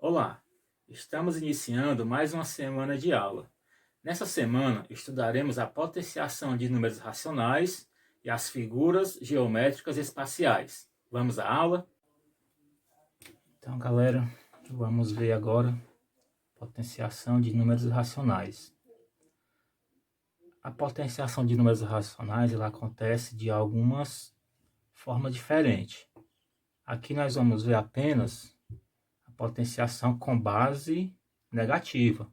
Olá, estamos iniciando mais uma semana de aula. Nessa semana, estudaremos a potenciação de números racionais e as figuras geométricas espaciais. Vamos à aula? Então, galera, vamos ver agora potenciação de números racionais. A potenciação de números racionais ela acontece de algumas formas diferentes. Aqui nós vamos ver apenas a potenciação com base negativa.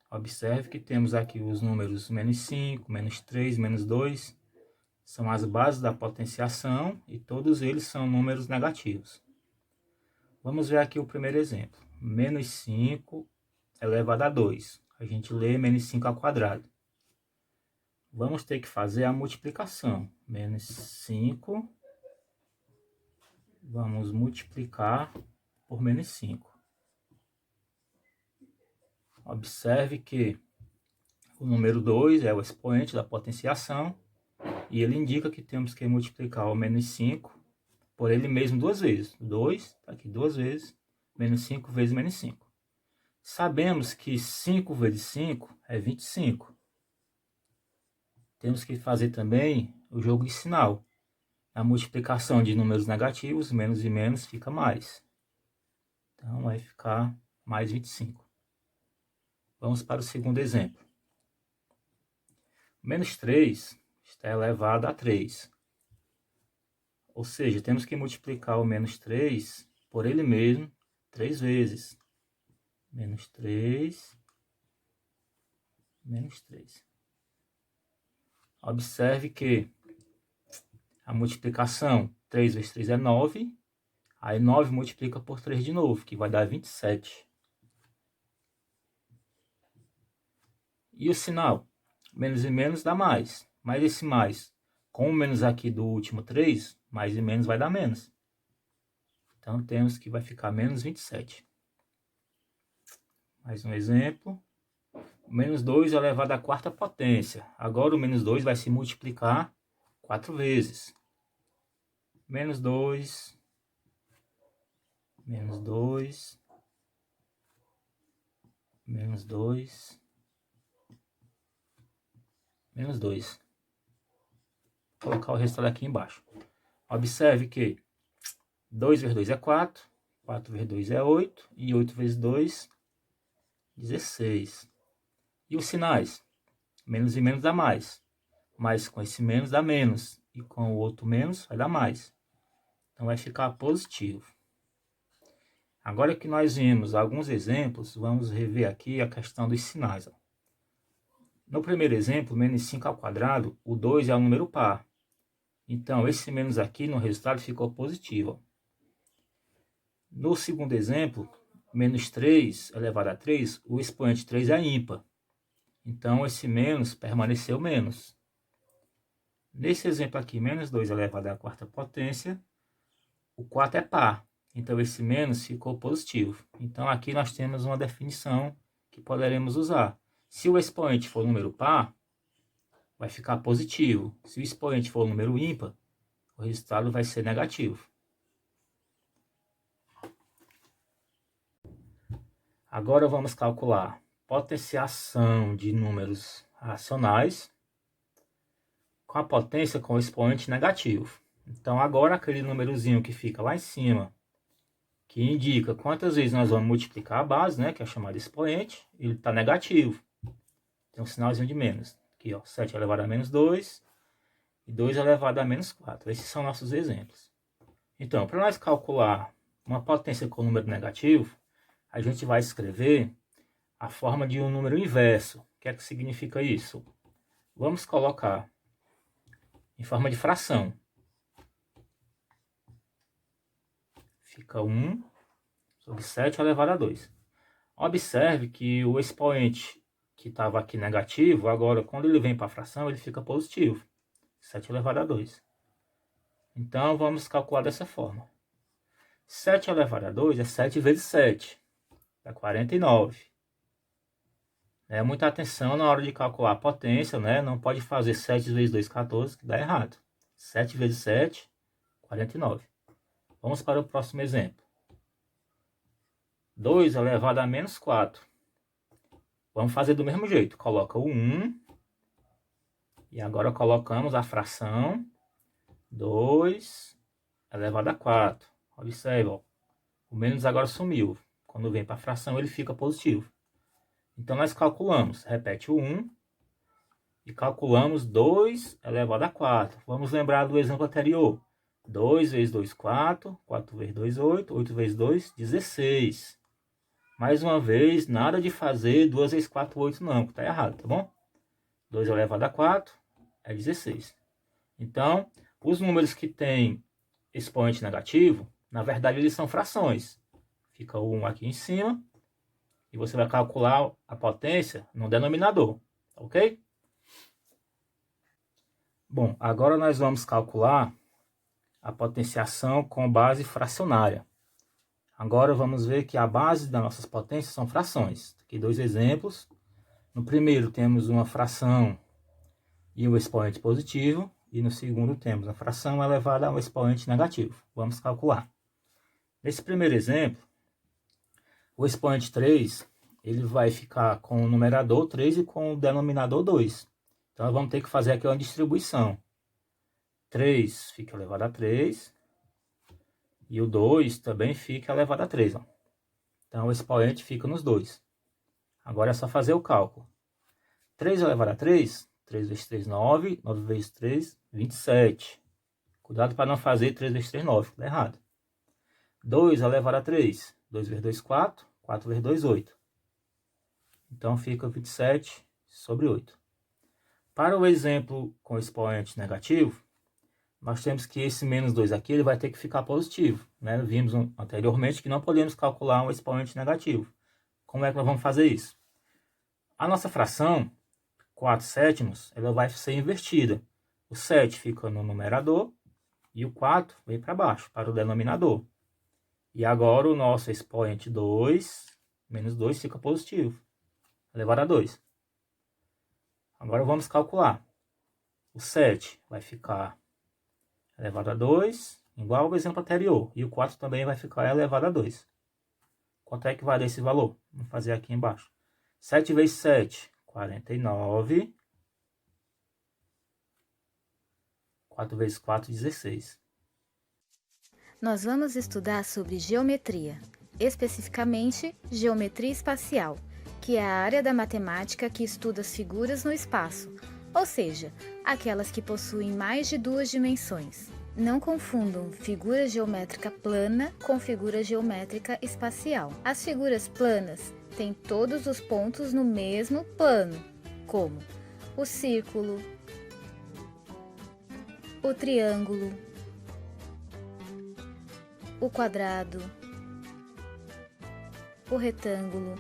Observe que temos aqui os números menos 5, menos 3, menos 2. São as bases da potenciação e todos eles são números negativos. Vamos ver aqui o primeiro exemplo. Menos 5 elevado a 2. A gente lê menos 5 ao quadrado. Vamos ter que fazer a multiplicação. Menos 5. Vamos multiplicar por menos 5. Observe que o número 2 é o expoente da potenciação e ele indica que temos que multiplicar o menos 5 por ele mesmo duas vezes. 2, está aqui duas vezes, menos 5 vezes menos 5. Sabemos que 5 vezes 5 é 25. Temos que fazer também o jogo de sinal. A multiplicação de números negativos, menos e menos, fica mais. Então, vai ficar mais 25. Vamos para o segundo exemplo. Menos 3 está elevado a 3. Ou seja, temos que multiplicar o menos 3 por ele mesmo 3 vezes. Menos 3, menos 3. Observe que a multiplicação 3 vezes 3 é 9. Aí 9 multiplica por 3 de novo, que vai dar 27. E o sinal? Menos e menos dá mais. Mas esse mais, com o menos aqui do último 3, mais e menos vai dar menos. Então temos que vai ficar menos 27. Mais um exemplo. Menos 2 elevado à quarta potência. Agora o menos 2 vai se multiplicar 4 vezes. Menos 2, menos 2, menos 2, menos 2. Vou colocar o resultado aqui embaixo. Observe que 2 vezes 2 é 4, 4 vezes 2 é 8, e 8 vezes 2, 16. E os sinais? Menos e menos dá mais. Mais com esse menos dá menos. E com o outro menos vai dar mais. Então vai ficar positivo. Agora que nós vimos alguns exemplos, vamos rever aqui a questão dos sinais. No primeiro exemplo, menos 5 ao quadrado, o 2 é um número par. Então, esse menos aqui no resultado ficou positivo. No segundo exemplo, menos 3 elevado a 3, o expoente 3 é ímpar. Então, esse menos permaneceu menos. Nesse exemplo aqui, menos 2 elevado à quarta potência, o 4 é par. Então, esse menos ficou positivo. Então, aqui nós temos uma definição que poderemos usar. Se o expoente for número par, vai ficar positivo. Se o expoente for número ímpar, o resultado vai ser negativo. Agora vamos calcular potenciação de números racionais com a potência com o expoente negativo. Então, agora aquele númerozinho que fica lá em cima, que indica quantas vezes nós vamos multiplicar a base, né, que é chamado expoente, ele está negativo. Tem um sinalzinho de menos. Aqui, ó, 7 elevado a menos 2 e 2 elevado a menos 4. Esses são nossos exemplos. Então, para nós calcular uma potência com número negativo, a gente vai escrever a forma de um número inverso. O que é que significa isso? Vamos colocar em forma de fração. Fica 1 sobre 7 elevado a 2. Observe que o expoente que estava aqui negativo, agora quando ele vem para a fração, ele fica positivo. 7 elevado a 2. Então, vamos calcular dessa forma. 7 elevado a 2 é 7 vezes 7. Dá 49. Muita atenção na hora de calcular a potência, né? Não pode fazer 7 vezes 2, 14, que dá errado. 7 vezes 7, 49. Vamos para o próximo exemplo. 2 elevado a menos 4. Vamos fazer do mesmo jeito. Coloca o 1. E agora colocamos a fração 2 elevado a 4. Observa, ó. O menos agora sumiu. Quando vem para a fração, ele fica positivo. Então, nós calculamos. Repete o 1. E calculamos 2 elevado a 4. Vamos lembrar do exemplo anterior. 2 vezes 2, 4. 4 vezes 2, 8. 8 vezes 2, 16. Mais uma vez, nada de fazer 2 vezes 4, 8 não. Está errado, tá bom? 2 elevado a 4 é 16. Então, os números que têm expoente negativo, na verdade, eles são frações. Fica o 1 aqui em cima. E você vai calcular a potência no denominador. Ok? Bom, agora nós vamos calcular a potenciação com base fracionária. Agora vamos ver que a base das nossas potências são frações. Aqui 2 exemplos. No primeiro temos uma fração e o expoente positivo. E no segundo temos a fração elevada ao expoente negativo. Vamos calcular. Nesse primeiro exemplo, o expoente 3 ele vai ficar com o numerador 3 e com o denominador 2. Então, nós vamos ter que fazer aqui uma distribuição. 3 fica elevado a 3. E o 2 também fica elevado a 3. Ó. Então, o expoente fica nos dois. Agora é só fazer o cálculo. 3 elevado a 3. 3 vezes 3, 9. 9 vezes 3, 27. Cuidado para não fazer 3 vezes 3, 9. Está errado. 2 elevado a 3. 2 vezes 2, 4. 4 vezes 2, 8. Então, fica 27 sobre 8. Para o exemplo com expoente negativo, nós temos que esse menos 2 aqui ele vai ter que ficar positivo. Né? Vimos anteriormente que não podemos calcular um expoente negativo. Como é que nós vamos fazer isso? A nossa fração, 4 sétimos, ela vai ser invertida. O 7 fica no numerador e o 4 vem para baixo, para o denominador. E agora o nosso expoente 2, menos 2, fica positivo, elevado a 2. Agora vamos calcular. O 7 vai ficar elevado a 2, igual ao exemplo anterior. E o 4 também vai ficar elevado a 2. Quanto é que vai dar esse valor? Vamos fazer aqui embaixo. 7 vezes 7, 49. 4 vezes 4, 16. Nós vamos estudar sobre geometria, especificamente geometria espacial, que é a área da matemática que estuda as figuras no espaço, ou seja, aquelas que possuem mais de 2 dimensões. Não confundam figura geométrica plana com figura geométrica espacial. As figuras planas têm todos os pontos no mesmo plano, como o círculo, o triângulo, o quadrado, o retângulo,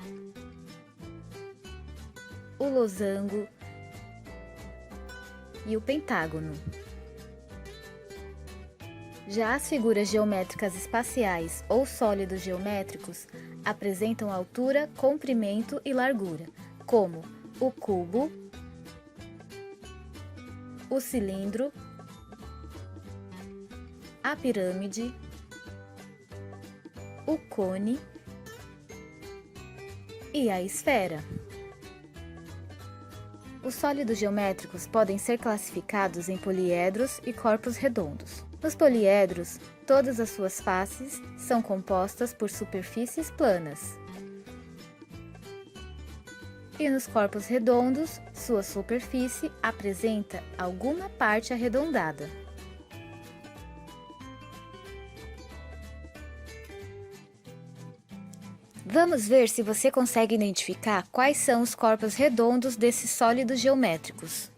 o losango e o pentágono. Já as figuras geométricas espaciais ou sólidos geométricos apresentam altura, comprimento e largura, como o cubo, o cilindro, a pirâmide, o cone e a esfera. Os sólidos geométricos podem ser classificados em poliedros e corpos redondos. Nos poliedros, todas as suas faces são compostas por superfícies planas. E nos corpos redondos, sua superfície apresenta alguma parte arredondada. Vamos ver se você consegue identificar quais são os corpos redondos desses sólidos geométricos.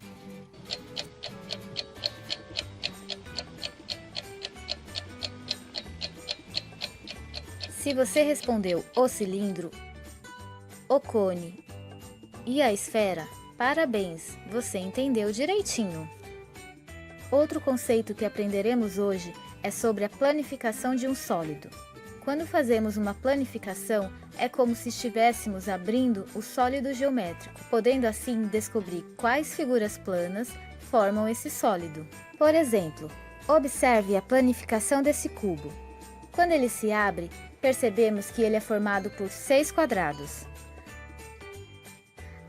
Se você respondeu o cilindro, o cone e a esfera, parabéns, você entendeu direitinho. Outro conceito que aprenderemos hoje é sobre a planificação de um sólido. Quando fazemos uma planificação, é como se estivéssemos abrindo o sólido geométrico, podendo assim descobrir quais figuras planas formam esse sólido. Por exemplo, observe a planificação desse cubo. Quando ele se abre, percebemos que ele é formado por 6 quadrados.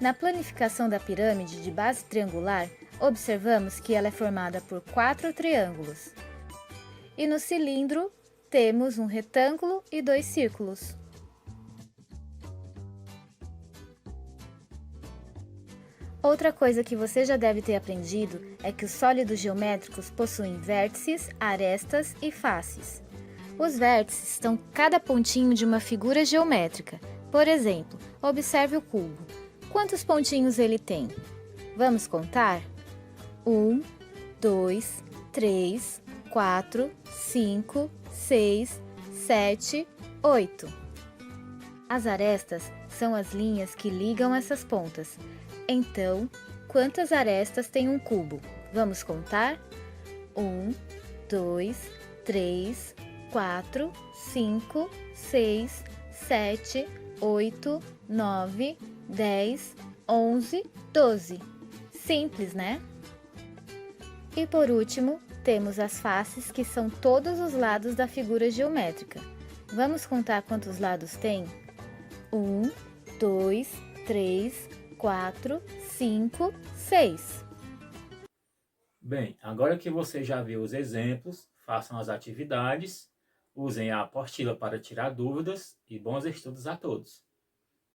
Na planificação da pirâmide de base triangular, observamos que ela é formada por 4 triângulos. E no cilindro, temos um retângulo e 2 círculos. Outra coisa que você já deve ter aprendido é que os sólidos geométricos possuem vértices, arestas e faces. Os vértices são cada pontinho de uma figura geométrica. Por exemplo, observe o cubo. Quantos pontinhos ele tem? Vamos contar? 1, 2, 3, 4, 5, 6, 7, 8. As arestas são as linhas que ligam essas pontas. Então, quantas arestas tem um cubo? Vamos contar? 1, 2, 3, 4, 5, 6, 7, 8, 9, 10, 11, 12. Simples, né? E por último, temos as faces, que são todos os lados da figura geométrica. Vamos contar quantos lados tem? 1, 2, 3, 4, 5, 6. Bem, agora que você já viu os exemplos, façam as atividades, usem a apostila para tirar dúvidas e bons estudos a todos.